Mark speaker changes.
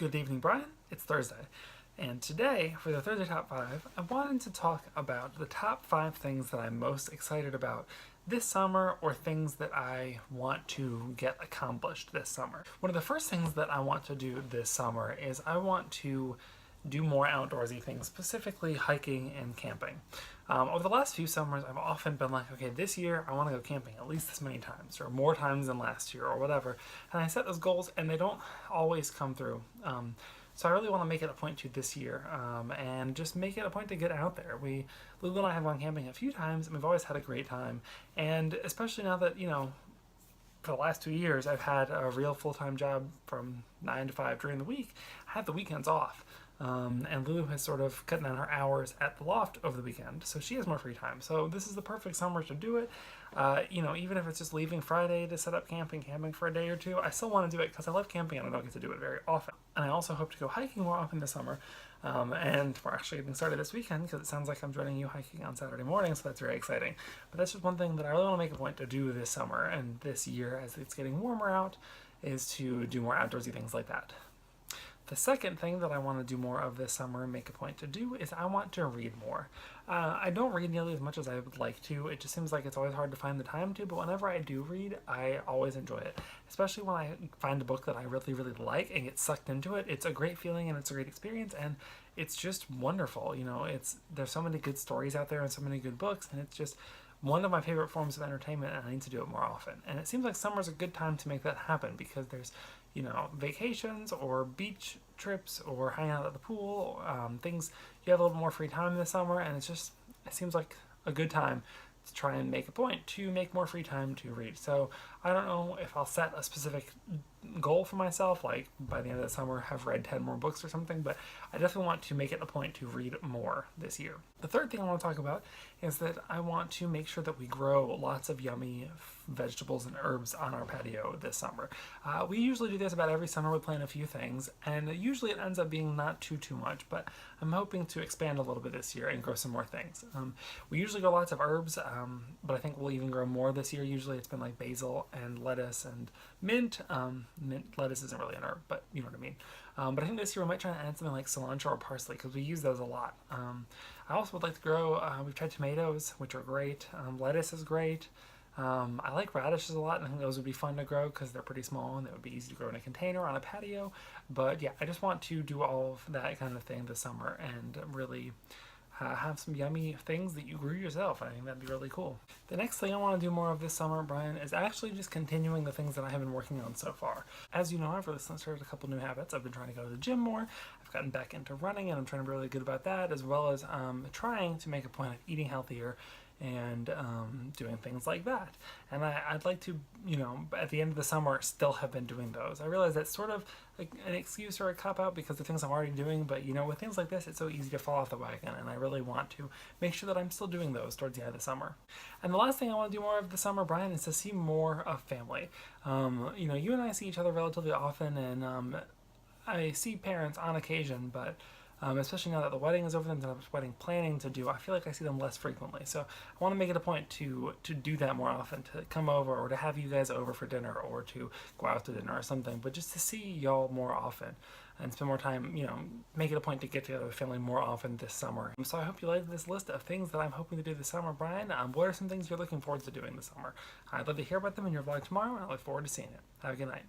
Speaker 1: Good evening, Brian. It's Thursday. And today, for the Thursday Top 5, I wanted to talk about the top 5 things that I'm most excited about this summer or things that I want to get accomplished this summer. One of the first things that I want to do this summer is I want to do more outdoorsy things, specifically hiking and camping. Over the last few summers, I've often been like, okay, this year I want to go camping at least this many times, or more times than last year, or whatever. And I set those goals, and they don't always come through. So I really want to make it a point to this year, and just make it a point to get out there. Lulu and I have gone camping a few times, and we've always had a great time. And especially now that, for the last 2 years, I've had a real full-time job from 9 to 5 during the week. I have the weekends off. And Lulu has sort of cut down her hours at the loft over the weekend, so she has more free time. So this is the perfect summer to do it. Even if it's just leaving Friday to set up camping for a day or two, I still want to do it because I love camping and I don't get to do it very often. And I also hope to go hiking more often this summer. And we're actually getting started this weekend because it sounds like I'm joining you hiking on Saturday morning, so that's very exciting. But that's just one thing that I really want to make a point to do this summer and this year as it's getting warmer out, is to do more outdoorsy things like that. The second thing that I want to do more of this summer and make a point to do is I want to read more. I don't read nearly as much as I would like to. It just seems like it's always hard to find the time to, but whenever I do read, I always enjoy it. Especially when I find a book that I really, really like and get sucked into it. It's a great feeling and it's a great experience, and it's just wonderful. There's so many good stories out there and so many good books, and it's just one of my favorite forms of entertainment, and I need to do it more often. And it seems like summer's a good time to make that happen because there's vacations or beach trips or hanging out at the pool, things you have a little more free time this summer, and it seems like a good time to try and make a point to make more free time to read. So I don't know if I'll set a specific goal for myself, like by the end of the summer have read 10 more books or something, but I definitely want to make it a point to read more this year. The third thing I want to talk about is that I want to make sure that we grow lots of yummy vegetables and herbs on our patio this summer. We usually do this about every summer. We plant a few things, and usually it ends up being not too much, but I'm hoping to expand a little bit this year and grow some more things. We usually grow lots of herbs, but I think we'll even grow more this year. Usually it's been like basil and lettuce and mint. Mint lettuce isn't really an herb, but you know what I mean. But I think this year we might try to add something like cilantro or parsley because we use those a lot. I also would like to grow, we've tried tomatoes, which are great. Lettuce is great. I like radishes a lot, and I think those would be fun to grow because they're pretty small and they would be easy to grow in a container on a patio. But yeah, I just want to do all of that kind of thing this summer and really have some yummy things that you grew yourself. I think that'd be really cool. The next thing I want to do more of this summer, Brian, is actually just continuing the things that I have been working on so far. As you know, I've really started a couple new habits. I've been trying to go to the gym more. I've gotten back into running, and I'm trying to be really good about that, as well as trying to make a point of eating healthier and doing things like that. And I'd like to, at the end of the summer, still have been doing those. I realize that's sort of like an excuse or a cop-out because the things I'm already doing, but with things like this, it's so easy to fall off the wagon, and I really want to make sure that I'm still doing those towards the end of the summer. And the last thing I want to do more of the summer, Brian, is to see more of family. You and I see each other relatively often, and I see parents on occasion, but especially now that the wedding is over and there's wedding planning to do, I feel like I see them less frequently. So I want to make it a point to do that more often, to come over or to have you guys over for dinner or to go out to dinner or something, but just to see y'all more often and spend more time, make it a point to get together with family more often this summer. So I hope you like this list of things that I'm hoping to do this summer, Brian. What are some things you're looking forward to doing this summer? I'd love to hear about them in your vlog tomorrow, and I look forward to seeing it. Have a good night.